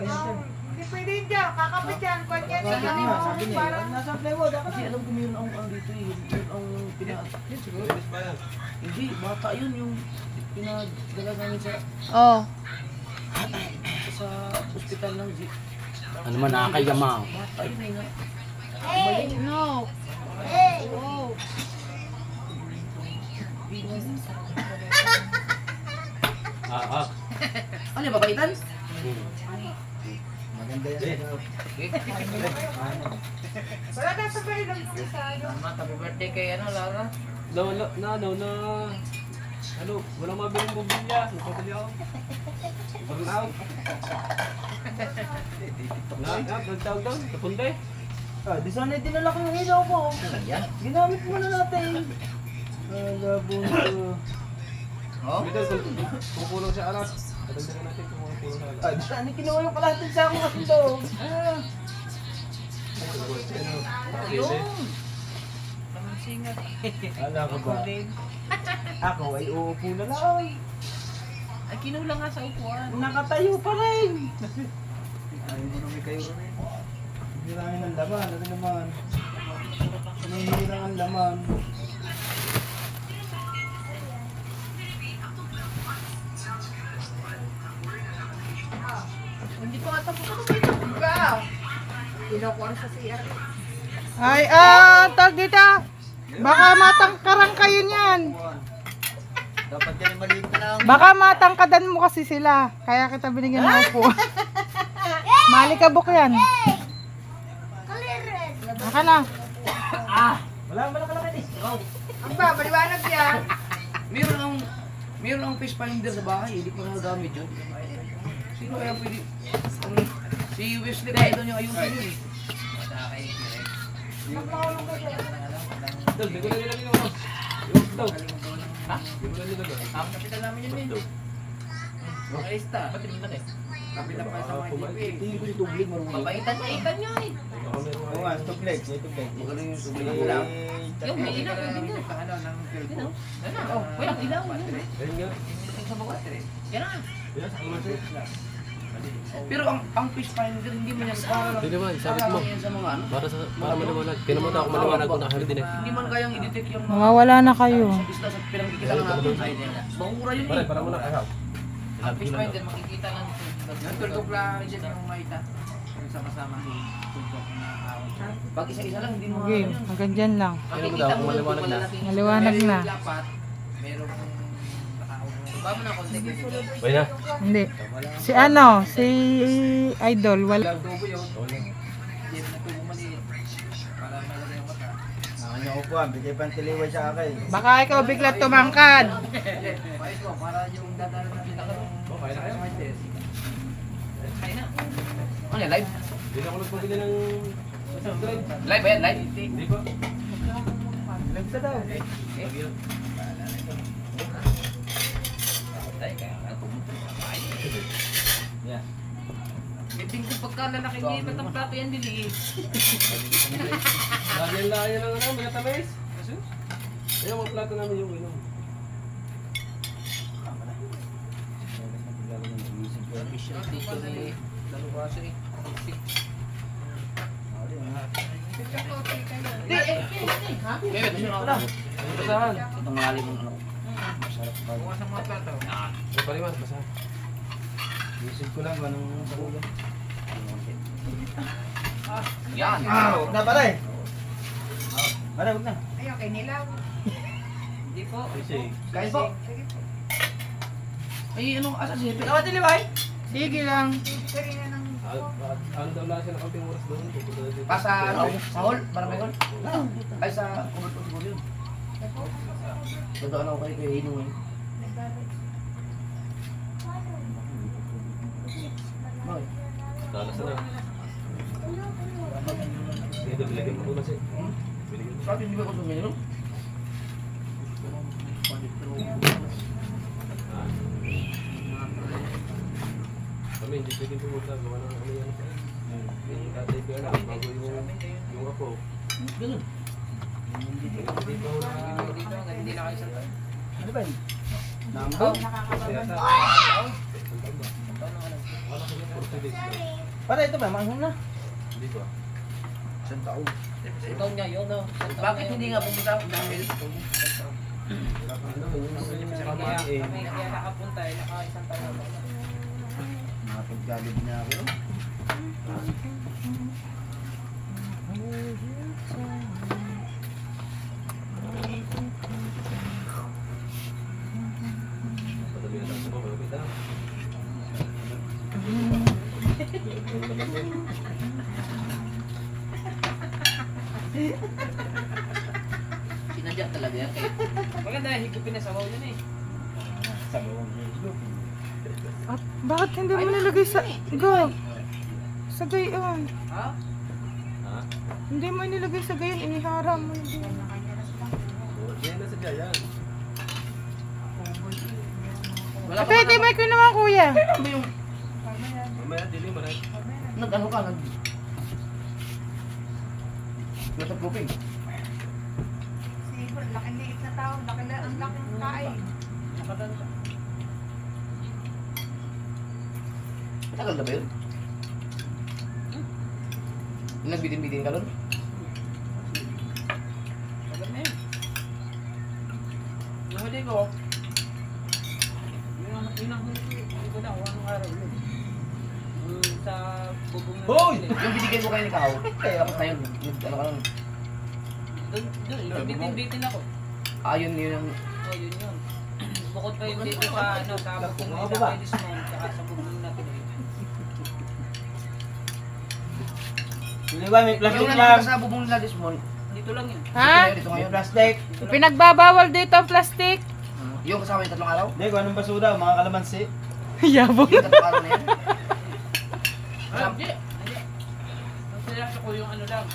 ba yan dyan? Hindi pwede yun dyan. Kakapit yan. Kwan yan. Bakit nga? Sabi niya, Parang nasa plywood. Kasi alam ko mayroon ang dito eh. Yun ang pinaatak. Siguro, bis pa yan. Hindi, bata yun yung pinadala namin Oh. sa ospital ng Jeep. Ano man nakakayama. Bata yun eh nga. No. Oh. Ano yung babaitan? Maganda yan. wala na sa bahay lang kung sa ano. Happy birthday kay Lara. Walang mabiling bumbilya. Nagpadali ako. Burn out. Nagtawag doon. Napunta eh. Ah, di sana dinala ko yung ilaw ko. Ginamit mo na natin. Labo na. Oh? Dito, kukulong sa alas. Patagdagan natin kung kukulong sa alas. Ah, di sana kinuha yung kalahatin sa akong kasi to. Yung. Tamang singat. Ala ko ba? Ako ay uupo na lang. Ay, kinulang nga sa upuan. Nakatayo pa rin. Ayaw mo naman kayo rin. Hirangin ang laman. Ano naman? Hinihirang ang laman. Hindi pa nga tapos ako dito. Ka. Kinukuha sa CR. Ay, tag dito. Baka matangkaran kayo niyan. Dapat yan yung maliit na lang. Baka matangkadan mo kasi sila. Kaya kita binigyan ng upo. Malikabok yan. Baka na. Wala malaki eh. Ang ba, maliwanag yan. Meron ang fish finder sa bahay, hindi ko nagagamit yun. Sino kaya pwede? Si Wesley kaya doon yung ayusin yun eh. Dol, di ko na nilagay yung boss. Yung dog. Ha? Di ko na nilagay. Ang kapital namin yun eh. Makaista. Ba't rin lang eh? Kapital pa sa mga TV. Hindi ko yung tubig marunong. Mabaitan niya eh. Baka meron Oo nga, tubig. May tubig. Magaling yung tubig Eh, ng ulam. tatlo. Yung may ilaw, yung binyo. Ano, ng Yan o. Yan na. Oh, walang ilaw. Ayun nga. Sa mga yan na. Yan, sa kamansi. Pero ang fish finder hindi mo yan para Hindi naman, sabit mo. yan sa mga ano. Para maliwanag. Pinamata ako maliwanag kung nakahardin eh. Hindi man kayang i-detect yung mga Mawawala na kayo. sa pista sa pinagkikitaan natin. Bahura yun Pare, eh. para muna kahaw. Ang fish finder makikita lang dito. Yung tuldok lang dyan yung maita. Yung sama-sama. Tuldok na awon. Pag isa-isa lang hindi mo Okay, hanggang dyan lang. makikita mo yung maliwanag na. malalaking- Maliwanag na. Lapat, merong Ba mo na konti dito. Bay na. Hindi. Si ano, si Idol, wala. tubo yun. Hindi na tubo maliit. Para malagay yung mata. Ang kanya upuan, bigay pang tiliway sa akin. Baka ikaw bigla tumangkad. Mais mo, para yung dadala na pinaka Okay na kayo. Ay na. Ano yan, live? Hindi na ako nagpabili ng subscribe. Live ba yan? Live? Hindi pa. Nagsa daw. Ay, kaya nga pumunta. Ay. Yeah. Biting ko pagka lalaki niya, ba't ang plato yan dili? Lagyan lang yan ng ano, mga tamis. Ayun, mga plato namin yung inom. Dito ni Daluwaso eh. Bebe, gusto na ako. Ano basahan? Itong malalim mong ano. bukas ang mga plato. Ay, paliwan, basahan. Isip ko lang anong sabugan. Yan. Huwag na pare. Pare, huwag na. Ay, okay, nilaw. Hindi po. Kasi, Kain po. Ay, anong asa si Hepe? Sige lang. Kari na ng... ano daw lang siya na kaunting oras doon. Pupunta na dito. Pa sa ano? Sa hall? Barangay hall? Ay, sa kumot ko siguro yun. Dadaan ako kay Hino eh. Talas na. Dito, bilagyan mo ko kasi. Bilagyan mo. Sabi, hindi ba ako suminom? Kami, hindi pwede pumunta. Gawa ng ano yan. Yung tatay ko yan, bago yung ako. Ganun. Dito na. Hindi na kayo sa tayo. Ano ba yun? Nambong? Pare, ito ba? Manghong na. Hindi ko. Isang taon. Ikaw niya, yun no. Bakit hindi nga pumunta ako dahil Ano, yung sa kamay eh. kaya nakapunta eh, naka-isang taon na. Nakapaggalib niya ako. Padali na lang sa mga kapit ah. Sinadya talaga yan kayo. Maganda, higupin na sa wow yun eh. Sabi ko, Facebook. At bakit hindi mo nilagay sa... Go. Sa gayon. Ha? Ha? Hindi mo nilagay sa gayon. Iniharap mo. Yan na sa Jayan. Wala Ate, di may naman kuya. Ano yung Mamaya, dili mo na. nag-ano ka? Nag-grouping. Sipon, laki-liit na tao. Ang laking kain. Tagal na ba yun? Nagbitin-bitin ka nun? Tagal na yun. Yung huli ko, yun ang huli ko na, anong araw yun. sa bubong na Hoy! Yung binigay ko kayo ni Kao, kaya ako tayo, ano ka lang. Doon, Bitin ako. Yun yung... Oh, yun yun. Bukod pa yung dito sa ano, sa bukong nila kay Dismount, saka sa bukong na Pinoy. Hindi ba may plastic Yung lang? nandito sa bubong nila Dismon, Dito lang yun. Ha? dito May ngayon. plastic. Pinagbabawal dito ang plastic. Yung kasama yung 3 araw? Hindi, kung anong basura, mga kalamansi. Yabong. Yung 3 araw na yan? Hindi. Ang sinasa ko yung ano lang,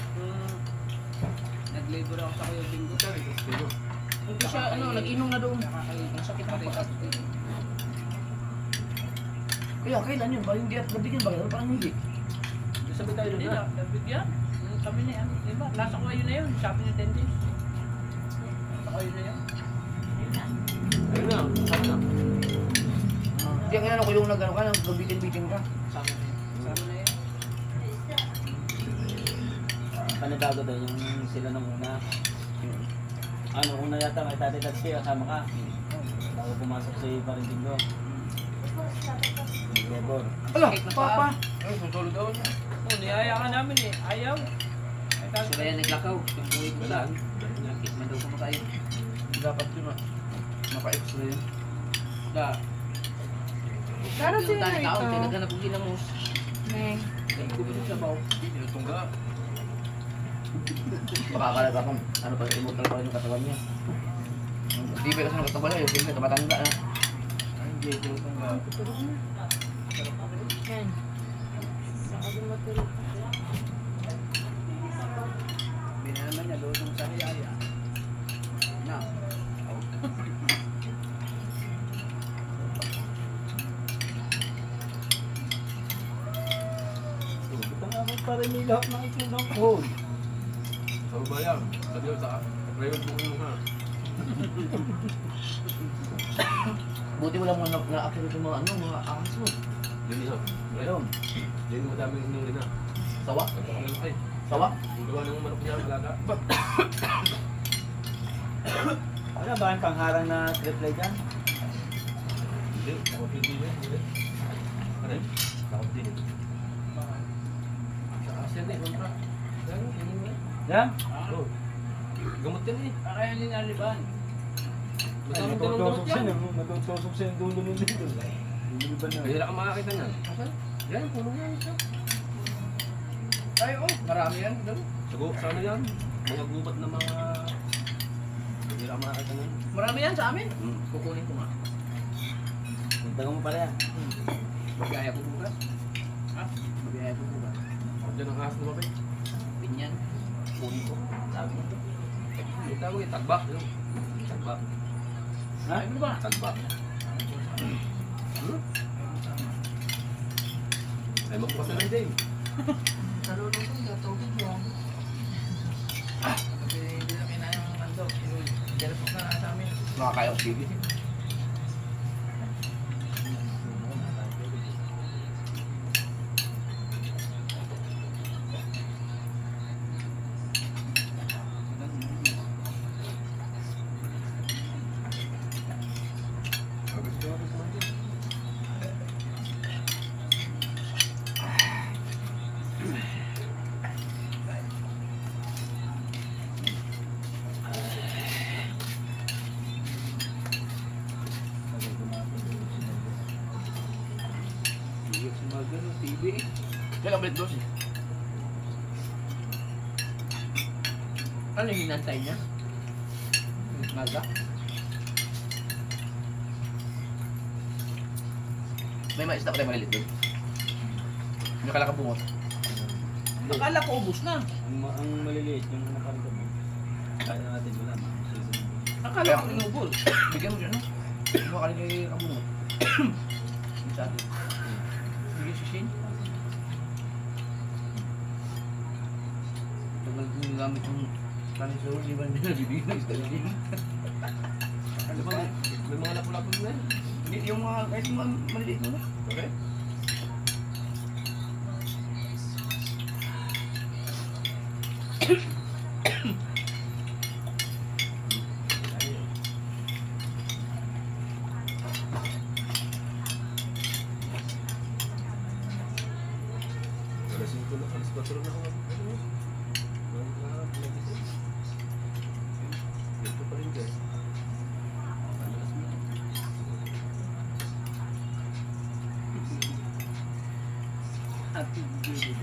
nag-labor ako sa Kuya Bingo. Hindi siya, nag-inom na doon. Ang sakit na rin sa Kaya kailan yun? Parang hindi at nabigyan ba ganun? Parang hindi. sabi tayo doon Hindi na. na, nabigyan. Kami na yan. Diba? Nasa Kuya na yun. Shopping ng 10 days. Nasa Kuya na yun. Ayun na, sama na. Hindi ang ko yung nag-ano ka, nag-bitin-bitin ka. Sama na yun. Panibago daw yung sila nung una. Ano, una yata may Tati Tatsi, kasama ka. Bago pumasok si Parintingo. Lebor. Ala, papa! Ay, susulo daw niya. Oh, niyaya ka namin eh. Ayaw. Ay, tapos Sila yan naglakaw. Yung buhay ko Wala. lang. Nakit man daw kumakain. Dapat yun ah. Maka-extra yun. Da. Pero sino Tayo tao, ito? tinaghanap ko ginamos. Neng. Kuminom sa baw. Tinutungga. Makakalaga kung ano pa sa immortal pa rin yung katawan niya. Di ba kasi ng katawan niya, yung film na tumatanda na. Hindi, tinutungga. Yan. Binanaman niya doon sa hiyaya. Na. Ito nga ako para may lahat ng itunang code. Sa bayan. Sabi ko sa private mo yung ha. Buti mo lang mga na-accurate yung mga mga ahas mo. Yun yun. Meron. Yun yung madaming inyong ina. Sawa? Ay, Sawa? yung gawa ng manok niya, alaga. Ano ba yung pangharang na triple dyan? Hindi, takot din din. Hindi. Ano yun? Takot din. Sa ASEAN eh, kontra. Yan, yun yun. Yan? Oh. Gamot yan eh. kaya yung linaliban. Madaming dalawang gamot Matutusok yan. siya, matutusok siya yung dulo nun dito. Dulo ba na? Kaya ka makakita niyan. Yan, puno yan siya. Ay, marami yan. Sago, sa ano yan? Mga gubat na mga... Hindi ka makakita niyan. Marami yan sa amin. Hmm. Kukunin ko nga. Puntagan mo pala yan. Magaya ko bukas. Ha? Magaya ko bukas. Ako dyan ang ahas na mabay. Pinyan. Kunin ko. Sabi mo. Yung tawag yung tagbak. Yung tagbak. Ha? Ano ba? Tagbak. Ay, magbukas na lang din. Nalulutong na tubig mo. Kasi hindi na kinain ng mandok. Telepon ka na sa amin. Nakakaya ko sige. TV. Kaya balik dos eh. Ano yung hinantay niya? Maga? May maisda pa tayo malilit doon. May kalakabungot. Akala ko ubus na. Ang maliliit, yung nakarito mo. Kaya natin wala. Akala ko inubol. Bigyan mo dyan, no? Ano akala kay kabungot? Sa atin. Bigyan si Shane. Tagal ko yung gamit yung kanisoro, di ba nila bibigyan ng isda din? Ano ba? May mga lapu-lapu na yan. Hindi, yung mga, kahit yung mga maliliit mo na. Okay? Alas 5 na, alas 4 na ako. Dito pa rin dyan. Happy birthday.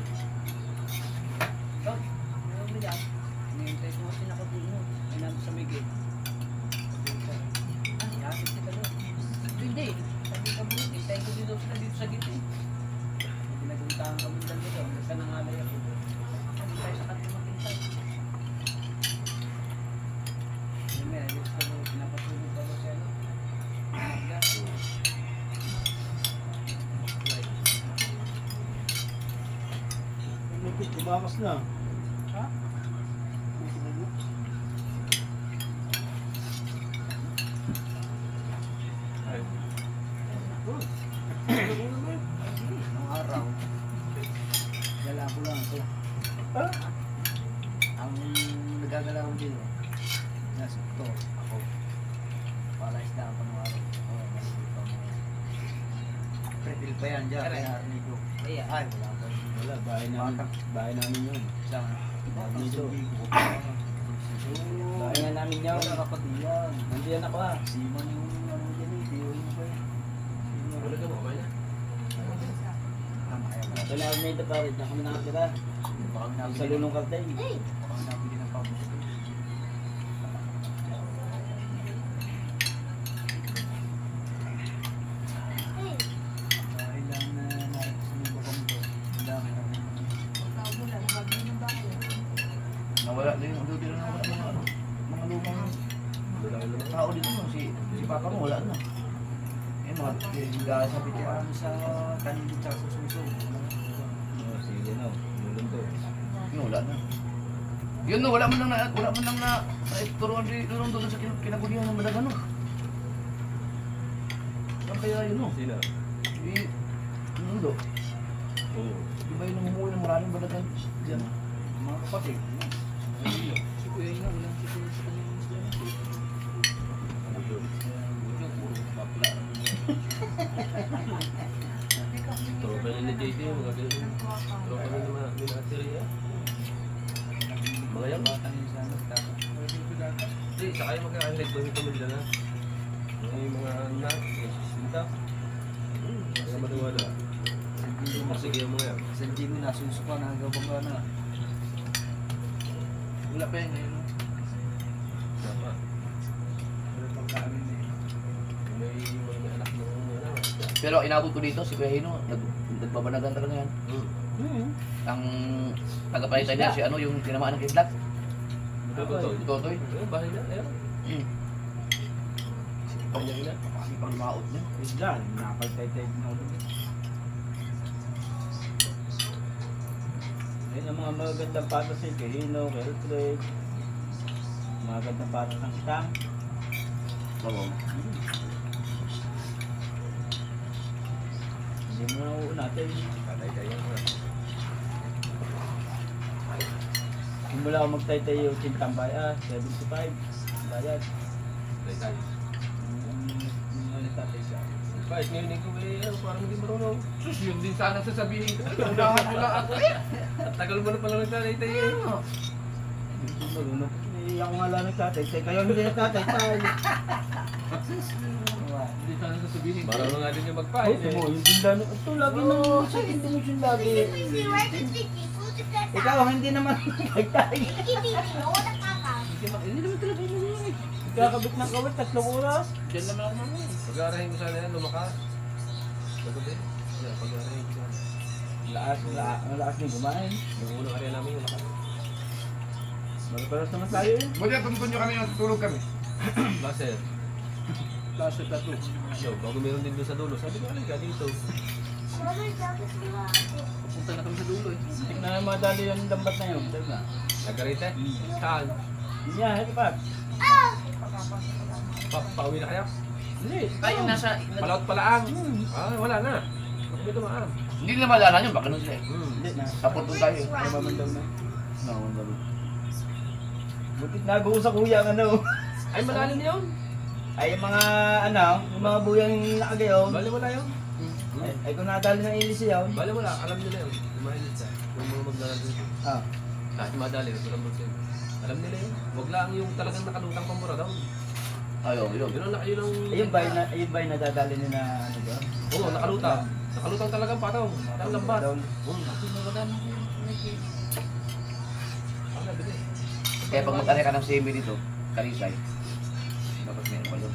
Oh, ano ba yan? Hinihintay ko kasi nakabino. Ay nandun sa may gate. Ihatid kita doon. Hindi. Sabi ka mo, hintay ko dito sa gate eh. Pinaguntahan kami dito doon. Basta nangalay ako. Sabi tayo sa kanila maghintay. Yung may ayos ko mo, pinapatulog ako sa ano. Umaga. Tumakas na. Ha? Nung araw, gala ko lang ito. Ang nagagala ko dito, nasa ito, ako. Palayas na ako nung araw. Oo, nalilito ako. Pretil pa yan dyan, kaya nito. Ay, wala pa. Wala, bahay namin yun. Saan? Dito. Oo. Bahay nga namin yun. Wala kapatid yan. Nandiyan ako ah. Siman yung ano dyan eh, Dio yung ba eh. Wala ka mo, na. Ito na kami ito pare, na kami nakatira. Baka kami Sa nabili ng Lunong Kartay. baka kami nabili ng pabos. Dahil lang na narito sa mga bakang ito, ang dami namin. Nawala din, ang duty na nawala mga ano, mga lumang tao dito no, si Papa mo wala na. Eh mga higa sa bitiran sa tanim dito sa suso. Oh, sige no, mulong to. Yun, wala na. Yun no, wala man lang na turuan doon sa kinagulihan ng Madagan no. Saan kaya yun no? Sino? Mundo. Oo. Di ba yun ang humuwi ng maraming Madagan dyan? Mga kapatid. Si Kuya Ina, walang si Kuya sa kanyang Islam. Bujo, puro bakla. Tropa na ni JT, mga ganun. Tropa na ni mga Syria. Mga yan. Hindi, saka yung magkakahilig doon yung pamilya na. Yung mga anak, yung sisinta. Kaya maniwala. Sige yung mga yan. Sa Jimmy na, susuka na hanggang bangga na. Wala pa yan ngayon. Dapat. May anak ng ano. Pero inabot ko dito, si Kuya Hino, nagbabanagan talaga yan. Ang tagapalitan niya, si ano, yung tinamaan ng kidlat. Totoy. Totoy. Bahay na, ayun. Kanya ina. Kasi pang maot niya. Isla, nakapagtay-tay na ako. Ayun ang mga magagandang patas eh, kay Hino, kay Elfred. Mga magagandang patas ng kitang. Oo. Hindi mo na uunatin. Katay-tay yan. Simula ako magtay-tay yung tintambay 75. Bayad. Tay-tay. Yung nagtatay siya. Kahit ngayon ko ano, parang hindi marunong. Sus, yun din sana sasabihin ko. Unahan ko lang ako eh. At tagal mo na pala nagtatay-tay eh. Hindi ko marunong. Eh, ako nga lang nagtatay-tay. Kayo hindi nagtatay-tay. Hindi sana sasabihin ko. Marunong nga din yung Ay, magpahin ito mo, eh. yung dindano. Ito, lagi nang second dimension lagi. Ikaw, hindi naman nagtay. Hindi naman talaga yun eh. Kakabit ng kawit, 3 oras. Diyan naman ako naman. Pag-aarahin ko sana yan, lumakas. Pagkabi. Yeah, pag-aarahin ko sana. Malakas din kumain. Yung unang area namin yung lakas. Magparas naman tayo eh. Buti tuntun nyo kami, tutulog kami. Laser. Kaso tattoo. Yo, bago meron din doon sa dulo. Sabi ko, alin ka dito. Punta na kami sa dulo eh. Tignan na madali yung lambat na yun. Diba? Nagarite? Saan? Hindi niya, helipad. Pauwi na kaya? Hindi. Ay, nasa... Palaot palaang. Ah, wala na. Bakit dito maam? Hindi na malalaan yun, baka nun sila eh. Hindi na. Tapos doon tayo eh. Ano ba man daw na? Naman daw. Butit nag-uus sa kuya ang ano. Ay, malalim yun. Ay yung mga ano, yung mga buyang nakagayon. Bali wala yun. Ay kung nadali ng ilis siya. Bale wala, alam nila yun. Lumahilit ka. Yung mga maglalaro dito. Ah. Kahit madali, walang bulsin. Alam nila yun. Huwag lang yung talagang nakalutang pamura daw. Ayaw, yun. Yun ang yun ang... Ayun ba yung nadadali nila na ano ba? Oo, nakalutang. Nakalutang talagang pataw. Ang lambat. Down. Ang nabili. Kaya pag magkari ka ng semi dito, karisay, dapat meron pa yun.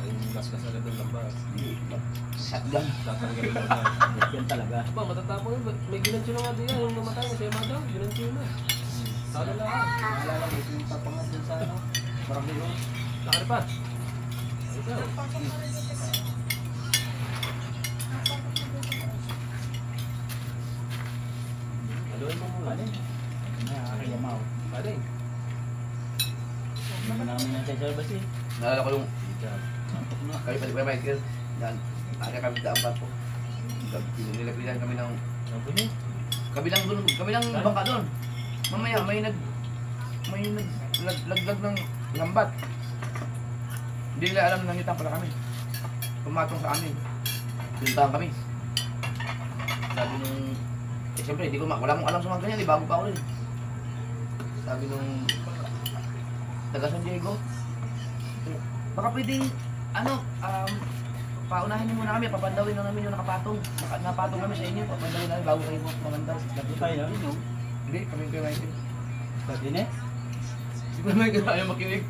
Ang gas-gas agad ng lambat. Shotgun. Tatanggalin mo na. Yan talaga. Ba, matatapon yun. May ginansyo na nga din yan. Yung namatay na siya madaw. Ginansyo na. Sala lang. Naalala ko yung papangat dyan sa ano. Marami yun. Nakari pa. Ikaw. Haluin mo muna. Ano? Nakakayamaw. Pare. Naman namin yan sa basi. Naalala ko yung kayo pati pa Michael. Yan. Kaya kami dapat po. Nilapitan kami ng kabilang bangka doon. Mamaya may naglaglag ng lambat. Hindi nila alam na nangitang pala kami. Pumatong sa amin. Pinuntahan kami. Sabi nung siyempre hindi ko wala akong alam sa mga ganyan, bago pa ako rin. Sabi nung taga San Diego, baka pwedeng paunahin niyo muna kami, papandawin na namin yung nakapatong. Napatong kami sa inyo, papandawin namin bago kayo mamandar. Dito tayo no? Hindi, kami kayo Michael. Sabi niya? Si Kuya Michael ayaw makinig.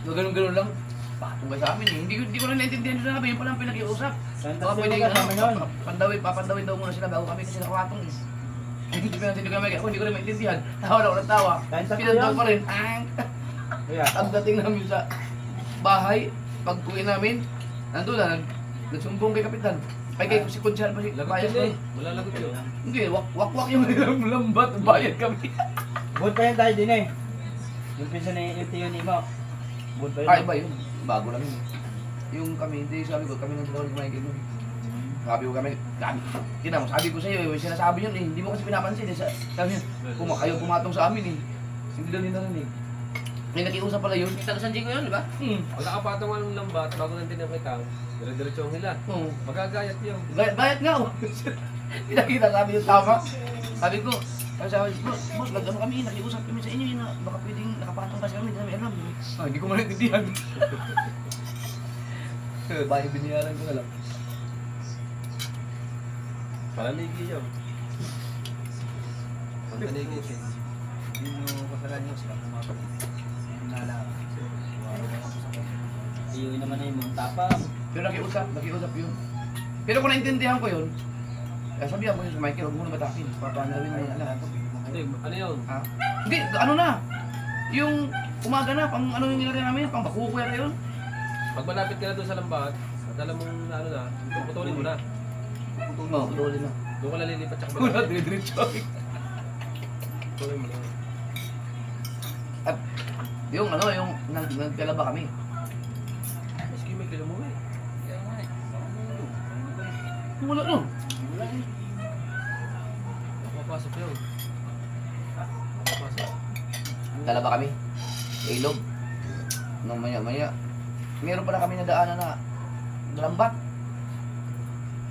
Ganun-ganun lang. Patong ka sa amin eh. Hindi ko rin naintindihan yung sabi, yun pala ang pinag-iusap. Baka pwedeng papandawin daw muna sila bago kami kasi nakapatong eh. Hindi ko natin Kuya Michael, hindi ko rin maintindihan. Tawa na ako ng tawa. Pinantaw pa rin. Pagdating namin sa bahay, pag-uwi namin, nandun na, nagsumbong kay Kapitan. Ay kay si Kunsyal pa si Lagot Bayas yun eh. eh. Wala lagot yun. Hindi, wak-wak yung lambat, bayad kami. Buod pa yan tayo din eh. Yung pisa na yung tiyo ni Mo. Buod pa yun. Ay, iba yun. Bago lang yun. Yung kami, hindi sabi ko, kami nang dalawa ni Michael nun. Sabi ko kami, sabi ko sa iyo, yung sinasabi yun eh, hindi mo kasi pinapansin eh. Sabi yun, kayo pumatong sa amin eh. Hindi lang nila nun eh. May nakiusap pala yun. Taga San Diego yun, di ba? Pag nakapatong ang lambat, bago nang tinakita, dire-diretso ang hila. Oo. Magagayat yun. Bayad nga oh. Pinakita sabi yung tama. Sabi ko, sabi ko, boss, nag-ano kami, nakiusap kami sa inyo yun na baka pwedeng nakapatong kasi kami, hindi namin alam. Hindi ko maintindihan. Bahay biniyaran ko na lang. Palanigi yun. Palanigi siya. Hindi nyo kasalanan yun sila kumapit. Naalala. Iyuin naman na yung mga tapang. Pero nakiusap yun. Pero kung naintindihan ko yun, sabihan ko yun sa Michael, huwag mo na batakin. Papanawin na yun. Hindi, ano yun? Ha? Hindi, ano na? Yung umaga na, pang ano yung nilagay namin, pang bakukuya na yun. Pag malapit ka na doon sa lambat, at alam mong ano na, putulin mo na. Oo, putulin na. Doon ka lalilipat tsaka Wala, dire-diretso. Putulin mo na. At yung ano, yung nagkalaba kami. Maski may kilo mo eh. Kaya nga eh. Wala no. Napapasok yun. Napapasok. Kalaba kami. Sa ilog. Nung maya. Meron pala kami nadaanan na lambat.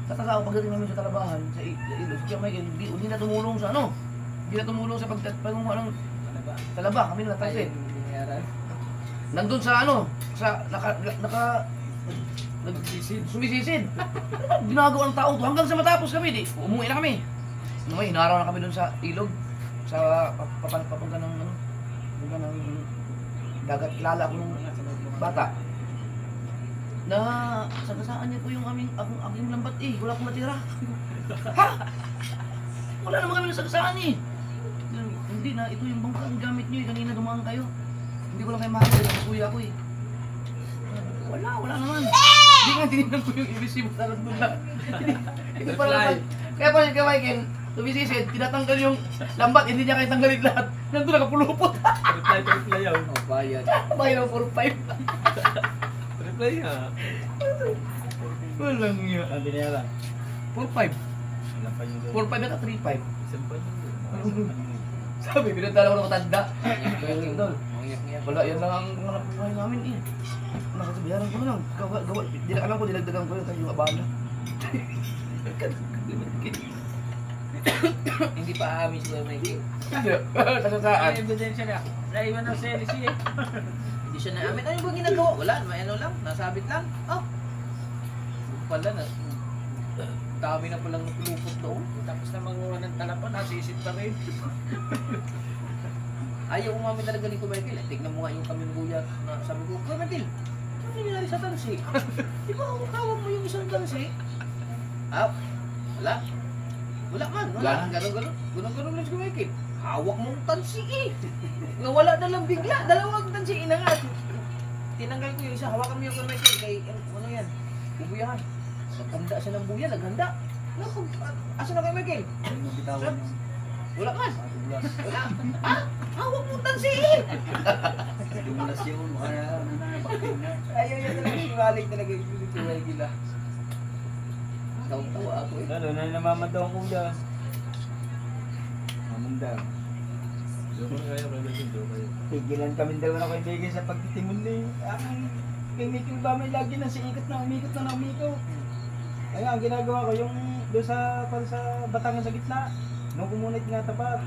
Tataka ako pagdating namin sa talabahan, sa ilog. Kaya may hindi na tumulong sa ano. Hindi na tumulong sa pagpatungo ng talaba. Kami natansin. Nandun sa ano, sa sumisisid. Ginagawa ng tao to hanggang sa matapos kami, di umuwi na kami. May hinaraw na kami dun sa ilog sa papunta ng ano, papunta ng dagat. Kilala ko nung bata. Na sagasaan niya po yung aking lambat eh. Wala akong natira. Ha? Wala naman kami nasagasaan eh. Hindi na, ito yung bangkang gamit niyo eh. Kanina dumaan kayo. Hindi ko lang kayo makakita sa kuya ko eh. Wala naman. Hindi nga, tinignan ko yung ibisibo sa doon na. Hindi pala naman. Kaya pa kay Michael, tumisisid, tinatanggal yung lambat, hindi niya kayo tanggalin lahat. Nandun nakapulupot. Reply yun. Bayad. Bayad ng 4-5. Reply nga. Walang nga. Ang binayaran. 4-5. Wala pa yung 4-5 na 3-5. Isang pa yun. Sabi, pinagdala ko ng matanda. Kaya yung doon. iyak-iyak. Wala, yan lang ang hanap buhay namin eh. Nakasabiharan ko na lang. Gawa. Di na alam ko, dinagdagan ko yun tayo yung abala. Hindi pa aamin si Kuya Mikey. Hindi. Nasasaan. Ay, ebidensya na. Naiwan ng selis eh. Hindi siya naamin. Ano ba ginagawa? Wala, may ano lang. Nasabit lang. Oh. Pala na. Dami na palang napulupot doon. Tapos na manguha ng talapan, nasisit pa rin. Ayaw umami talaga ni Kuya Mikey. Tignan mo nga yung kami kuya na sabi ko, Kuya Mikey, ano nangyari sa tansi? Di ba hawak mo yung isang tansi? Ah, wala. Wala man, wala. Ganun lang si Kuya Mikey. Hawak mong tansi eh. Nawala na lang bigla. Dalawang tansi inangat. Tinanggal ko yung isa. Hawakan mo yung Kuya Mikey. Kay, ano yan? Bubuyahan. Naghanda siya ng buya. Naghanda. Asa na Kuya Mikey? Ay, mabitawan yung Wala man. matubulas. Wala. Ah, hawak mong tansi eh. Dumulas yun. Kaya, bakit na. Ayaw yan talaga. Ibalik talaga yung Kuya Mikey la. Tawa-tawa ako eh. Ano, namamanda ang kuya. Mamanda. Joke na kayo, kaya medyo joke kayo. Tigilan kami dalawa na kaibigan sa pagtitimon ni kay Mikil ba may lagi na si ikot na umikot na umikot. Kaya ang ginagawa ko yung doon sa para sa batangan sa gitna. Nung kumunit nga tapat.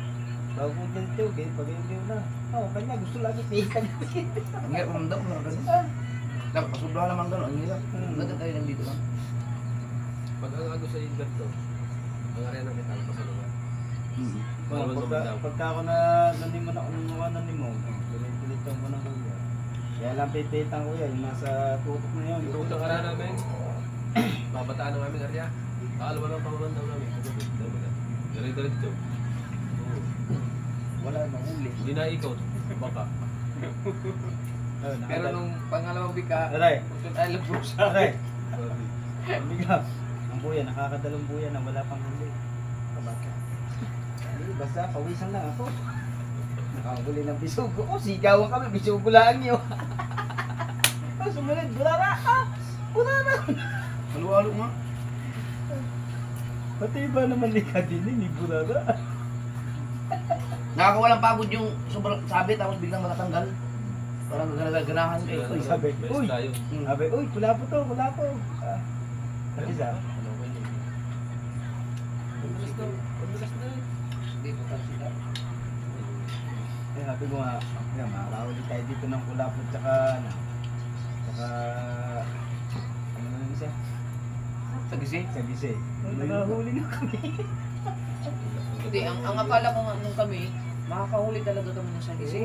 Bago ko dito, pag-ibig na. Oo, kanya gusto lagi pihikan. Ang hirap mamandang ko na ganun. Dapat pasubrahan naman ganun. Ang hirap. Dagat tayo lang dito lang. Pag ang ako sa Edgar to, ang area na kita pa sa lugar. Pagka ako na nanimon ako ng mga nanimon, pilit ko ng kuya. Kaya lang pipitan kuya, yung nasa tutok na yun. Yung unang area namin, babataan ng aming area. Kaalawa ng pangulandaw namin. Diretso. Wala nang huli. Hindi na ikaw, baka. Pero nung pangalawang bika, Aray! gusto tayo labos. Aray! Biga, ang buya, nakakadalong buya na wala pang huli. Kabaka. Basta, pawisan lang ako. Nakahuli ng bisugo. Oh, sigawan kami, bisugo lang yun. Oh, sumunod, burara! Ah! Burara! Halo-halo nga. Pati ba naman ni Kadini, ni burara? Nakakawalang pagod yung sobrang sabi tapos biglang matatanggal. Parang ganahan eh. Uy, sabi, Best uy! tayo. Sabi, uy, pula po to, pula po. Ah, pati sa, Ano ko yun? Pagbigas na eh. Hindi ko kasi na. eh, sabi ko nga, makakahuli tayo dito ng pula po, tsaka, ano na yung isa? Sa gisi. Sa gisi. Nakahuli na kami. Hindi, ang akala ko nga nung kami, makakahuli talaga kami ng sagisi.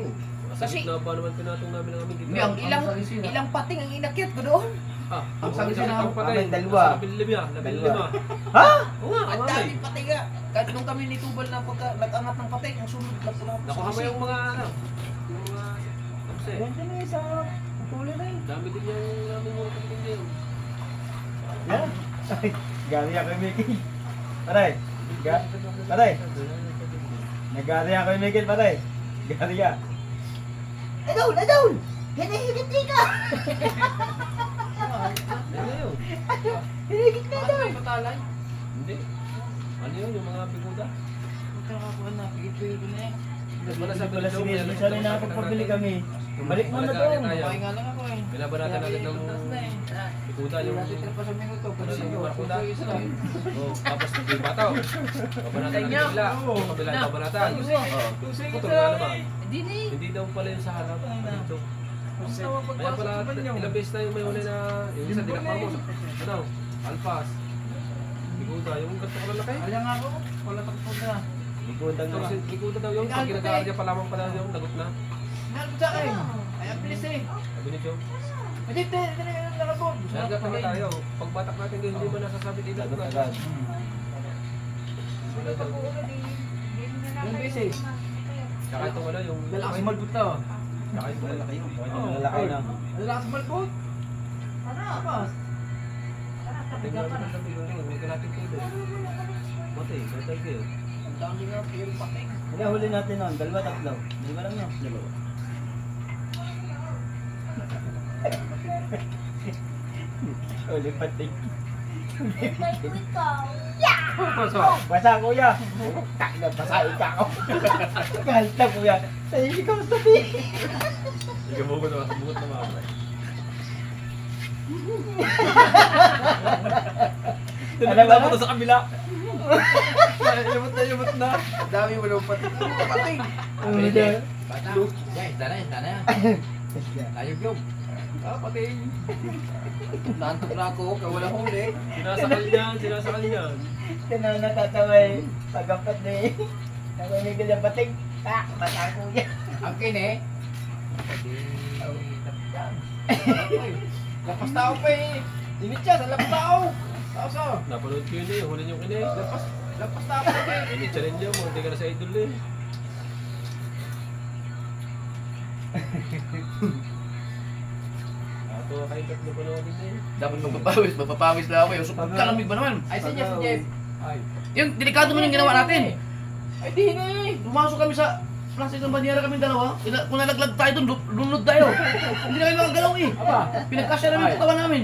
Kasi na pa naman pinatong namin ang aming Hindi, ang ilang pating ang inakyat ko doon. Ang sagisi na ang patay. amin, dalawa. Labil lima. Dalawa. Oo nga, ang daming patay nga. Kahit nung kami nitubal na pagka nag-angat ng patay, ang sunod lang pula sa Nakuha mo sagisi. yung mga ano. Yung mga tapos eh. Yan din na isa, patuloy na yun. Dami din yung namin mga kapatid din. Yan. Ay, gali ako kay Mikil. Paray. Paray. Nagari ako kay Mikil, paray. Gali ya. Adol! Adol! Hinihigit ka! Ano yun? Hinihigit ka Ano yung patalay? Hindi. Ano yun? Yung mga piguda? Magkakakuha na, pigit-pigit ko na yan. Wala sa Wala si Mikil. Sana nakapagpabili kami. Balik mo na Malagaan doon. tayo. Kumain nga lang ako eh. Binabanatan natin ng piguda yung Natitira pa sa minuto. ano Kasi yung markuda. isa. Oh, tapos yung bataw. Babanatan natin bigla. Yung kabilang babanatan. Putol nga naman. Hindi na eh. Hindi daw pala yung sa harap. Dito. Kaya pala ilang beses na yung may huli na yung isa dinakma mo. Ano? Alpas. Piguda. Yung ganito ko lalaki. Wala nga ako. Wala takpo na. Likudang na. Piguda daw yung pag ginagaarya pa lamang pala yung lagot na. Nalpo sa akin. Ay, ang bilis eh. Sabi ni Joe. Hindi, hindi na nakapon. Nagkat na tayo. Pag batak natin hindi mo nasasabi dito. Lagot agad. Yung beses. Saka itong ano yung... Malakas malbot na. Saka itong malaki yun. Malaki na. Malakas malbot. Ano? Tingnan natin sa video. Huwag ka natin tuloy. Matay, matay kayo. Ang dami nga yung pating. Wala, huli natin noon. Dalawa, tatlo. Dalawa lang yun. Dalawa. Huli pating. Basa kuya. Takina, basa ikaw. Galit na kuya. Tayo ikaw sa tabi. Hindi ka bugot na mga. Alam ba Ito sa kabila. Yumot na. Ang dami mo lang pati. Pating. Bata. Yan, na. Ayog yung. Pating. Naantok na ako, kaya wala huli. Sinasakal niyan. Sino natataway? Pagkapat na eh. Nakamigil yung bating. Basa kuya. Ang kine. Lapas tao pa eh. Dinit siya sa lapas tao. Tao. Napanood ko yun eh. Huli niyo kini. Lapas tao pa eh. Init challenge mo. Hindi ka na sa idol eh. Ato kayo tatlo panoodin eh. Dapat magpapawis lang ako. Yung kalamig ba naman? Ay, si Jeff. Ay. Yung delikado mo yung ginawa natin. Ay, di na eh. Pumasok kami sa plastic ng banyera kami dalawa. Kung nalaglag tayo doon, lunod tayo. Hindi na kami makagalaw eh. Pinagkasya namin yung katawan namin.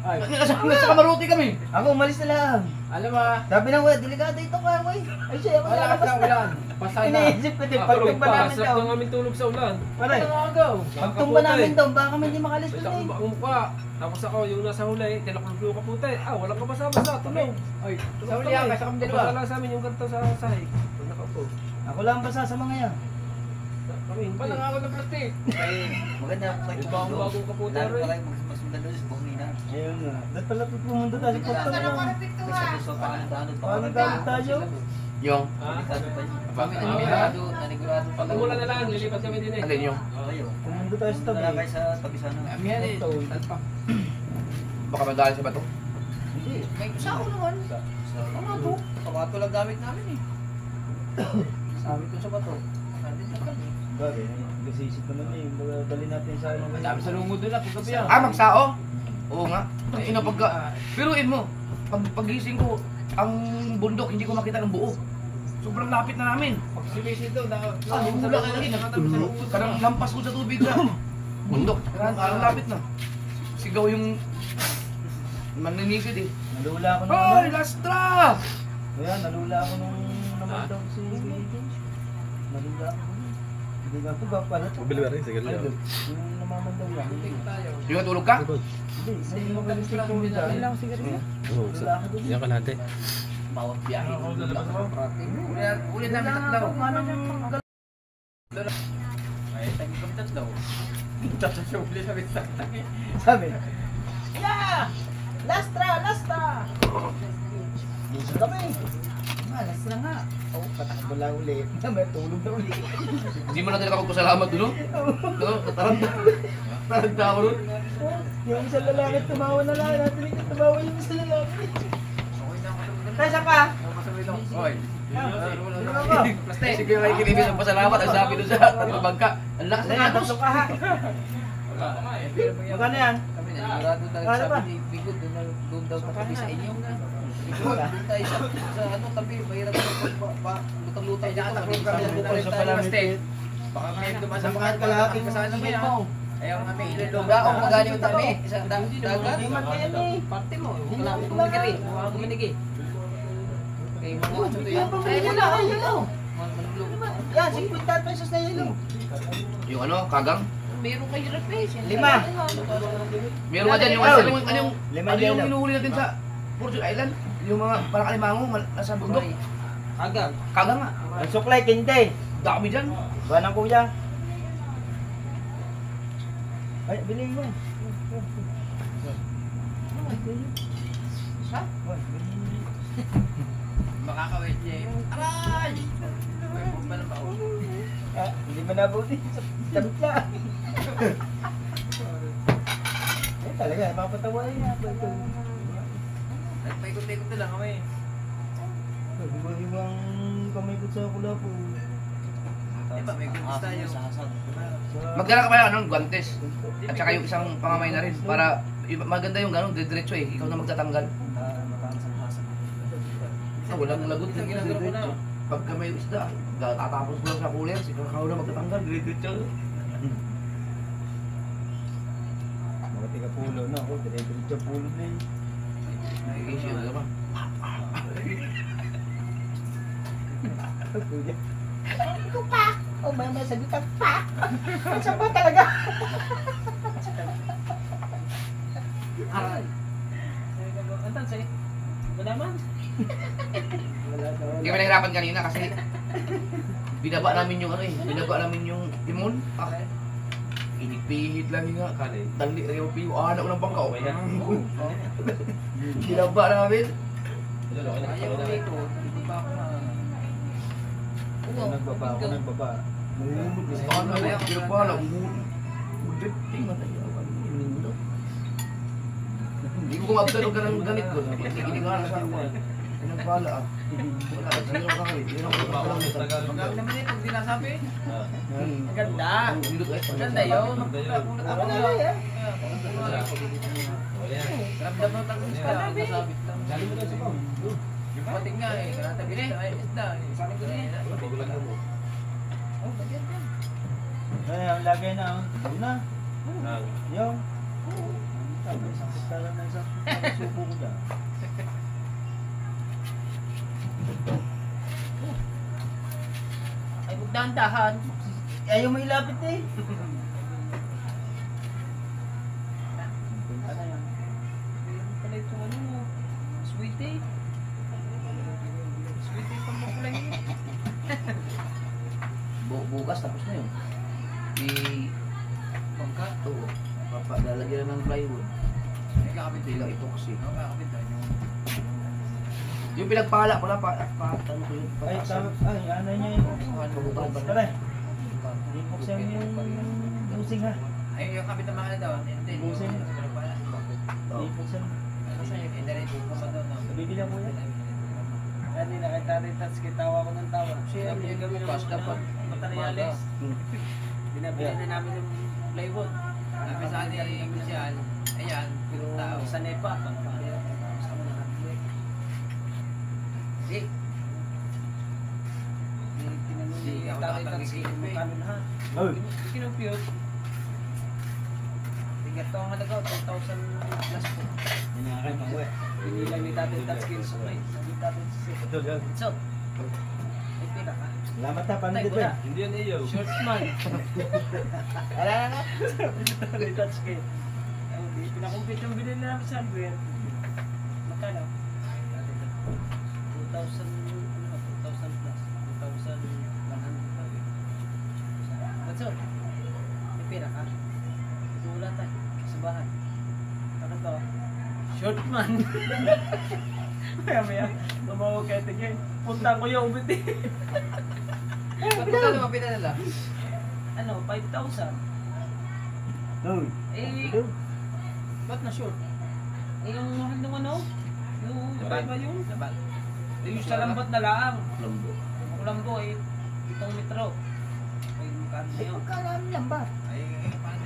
Nasa kamaruti kami. Ako umalis na lang. Alam mo, Sabi ng kuya, delikado ito ka kuya. Ay siya, wala wala ka ulan. Pasay na. Iniisip ko din, Tulog pagtumba pa. namin Sarap daw. ng aming tulog sa ulan. Pare, Nakagaw. pagtumba namin daw, baka kami hindi makalis May doon eh. takong mukha. Tapos ako yung nasa huli, tinakulog yung kaputi. Walang kabasa-basa. Tulog. Ay, Sa huli yan, kasi kami dalawa. Pagkala sa amin yung ganito sa sahig. Pag nakaupo. Ako lang basa sa mga yan. Kami hindi. Palang ako ng plastic. Maganda ako kayo. Yung bagong kaputi Lalo rin. pa kayo magsundan doon sa Buknina. Ayun nga. Dapat pala pumunta tayo sa portal Ano na. ko napito Sa ha? gusto pa ng tanod pa. Paano gamit tayo? Yung. Delikado pa yun. Kami Nanigurado pa. Pag umulan na lang, lilipat kami din eh. Alin yung? Kayo. Pumunta tayo sa tabi. Punta na kayo sa tabi sana. Amihan eh. Talpa. Baka madali sa bato. Hindi. May sao naman. Ano to? Kabato lang gamit namin eh. Sabi ko sa bato. Nandun lang kami. Bagay, gasisip naman eh. Dali natin sa ano. Madami sa lungod doon na paggabi ah. Magsao? Oo nga. Piruin mo. Pagising ko, ang bundok hindi ko makita ng buo. Sobrang lapit na namin. Pag sinisito, hula ka lagi. Parang lampas ko sa tubig na. Bundok. Parang lapit na. Sigaw yung maninisid eh. Nalula ako nung Hoy, ano. Lastra! Kaya nalula ako nung naman daw si Nalula ako. Hindi nga po ba pala ito? Mabili ba rin? Sige lang. Yung namamandaw lang. Hindi. Yung natulog ka? Hindi mo kalistik ko dahil. Ilang sigarilyo? Nalula ako doon. Yan ka natin. Bawat biyahe. Ulit namin tatlaw. Ay, tagi kami tatlaw. Tatlaw siya ulit namin tatlaw. Sabi, yeah! Lastra! Lastra! Dito kami. Malas na nga. Oh, patakbo lang ulit. May tulog na ulit. Hindi mo na talaga magpasalamat doon, no? Taranta ako doon. Yung isang lalaki tumawa na lang. Natin yung tumawa yung isang lalaki. Kaya pa? Hoy. Sige, may kinibig ng pasalamat. Ang sabi doon sa tatlong bangka. Ang lakas na nga Pasok ka ha. Magkano yan? Kami nanigurado talaga Ano ba? sabi ni Bigot doon daw kami sa inyo. Bigot, doon tayo sa ano tabi, mahirap na lutang-lutang dito. Sa palamit. Baka may dumaan Sa mga kalahating kasana mo yan. mo. Ayaw kami iluluga o magani yung tabi. Isang dagat. Hindi man kaya ni. Parte mo. Wala akong kuminigiri. Wala akong kuminigi. Okay, mga ito yan. Ay, wala kayo yelo. Yan, 50 pesos na yelo. Yung ano, kagang? Meron kayo refresh. 5. Meron nga dyan yung ano yung Lima ano yung yelo. hinuhuli natin sa Fortune Island? Yung mga parang alimango nasa bundok. Kagang. Kagang nga. Ang suklay, kinte. Dami dyan. Buwan ng kuya. Ay, bilhin mo. Ha? Makakawit niya eh. Aray! May bomba na ba ako? Hindi mo nabuti. Damit lang. Eh, talaga, mapatawa niya. Nagpaikot-ikot na lang kami. Hiwa-hiwang kamay ko sa kula po. Di ba, may gulis tayo. Sasad. Magdala ka pa ng guantes. At saka yung isang pangamay na rin. Para maganda yung gano'n, diretso eh. Ikaw na magtatanggal. Walang lagot na ginagawa. Pagka may isda, tatapos ko lang sa cooler. Ikaw na magtatanggal, diretso. Mga tiga pulo na ako. Dire-diretso pulo na eh. Nag-issue. Sabi ko, pak! O, may sabi ka, pak! Ang saba talaga. Aray. Antan sa'yo. Wala man. Hindi kami nahirapan kanina kasi binaba namin yung ano eh. Binaba namin yung timon. Inipihit lang nga. Kanin. Dali rin yung piyo. Anak ko ng bangka. Okay na. Binaba namin. Ayaw ko dito. Hindi pa ako na... Nagbaba ako, nagbaba. Mahulog. Paano na yan? Pinapala. Udit. Tingnan tayo. Hindi ko mabsalog ka ng ganit ko. Hindi nga na sa ako. Pinapala ah. Wala. Sino ka kayo? Sino ka Bawal kayo? sa Tagalog. Ang naman eh, pag dinasabi. Ah. Ang ganda. Ganda Ganda yun. Ako na lang eh. Oh, yan. Ramdam mo tagos ka. Nasabi. Dali mo daw sa pao. Yung pating nga eh. Kanatabi rin. Ay, isda. Sabi ko rin. Pagkulang mo. Oh, bagyan yan. Ay, ang lagay na. Yun na. Ang Yung. Sabi, isang pagkala na isang subo ko dyan. Ay, magdahan-dahan. Ayaw mo ilapit eh. Ano yan? Meron pala itong ano mo. Sweetie. Sweetie pang makulay niya. Bukas tapos na yun. Bangka. Ito. Papadalagyan ng plywood. Ay, kakapit Hindi lang epoxy. Oo, kakapit tayo. Yung pinagpala pala ano ko yun? Ay, tama. Ay, ano niya yung Pabutan pa Tara. Ipoksan mo yung busing ha. Ay, yung kapit na mahal daw. Hindi. Busin. Oh. Ipoksan. Kasi yung internet po pa daw. Bibili mo yan. Kanina kita rin touch kitawa ko ng tawa. Siya yung gawin ng Bukas dapat. materials. Hmm. Binabili na namin yung plywood. Sabi sa atin yung Michelle, ayan, pero sa NEPA. Eh, hindi ako nakatanggi kano na ha. Oy. Kinumpute. Tigat to ang halaga, 2,000 plus po. Yan ang aking pangwe. Pinilang ni Tatay Touch Skills. Sabi Tatay Ito, yan. So, ay pila ka. Salamat ha, paano Tay, dito? wala. hindi yan iyo. Short man. Wala na. Tatay Touch Skills. Pinakumpute yung bilhin namin sa hardware. Magkano? 2,000 plus. 2,100. What's up? May pera ka? Wala tayo. Sa bahay. Ano to? Short man. Maya. Tumawag kayo tigay. Punta ko yung ubit eh. Magkano mapita nila? Ano? 5,000. Oy. Eh, ba't na short? Eh, yung mahal ng ano? Yung ba yun? Eh, yung sa lambat na laang. Lambo. Ang lambo eh, 7 metro. Ay, magkano na yun? Kalaan lang ba?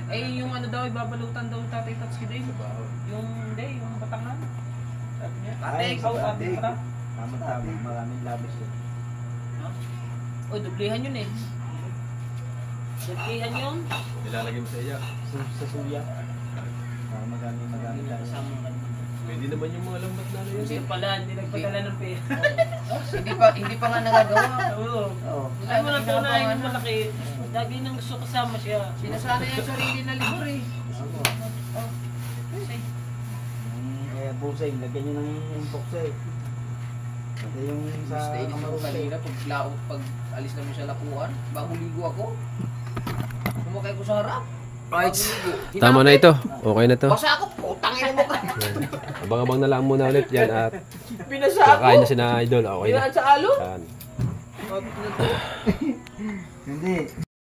Eh, yung ano daw, ibabalutan daw Tatay Touch Kid eh. Yung, hindi, yung batangan. Sabi niya. Ay, Ikaw, sa sabi batik. ko na. Tama. Maraming labis yun. O, dublihan yun eh. Dublihan yun. Nilalagay mo sa iya. Sa suya. Magamit lang. Pwede naman yung mga lambat na yan. Kasi pala, hindi nagpadala ng pera. Hindi pa nga nagagawa. Oo. Oo. Ay mo na tunay yung malaki. Lagi nang gusto kasama siya. Sinasanay yung sarili na libur eh. Kaya busay, lagyan nyo ng ipoksa eh. Ito yung sa Stay ko kamarong kanina pag alis namin sa lapuan, bago ligo ako. Kumakay ko sa harap. Right. Tama na ito. Okay na to. Basa ako, putangin mo ka. Abang-abang na lang muna ulit yan at Binasa kakain na ako. si na idol. Okay na. Yan sa alo. Yan. Hindi.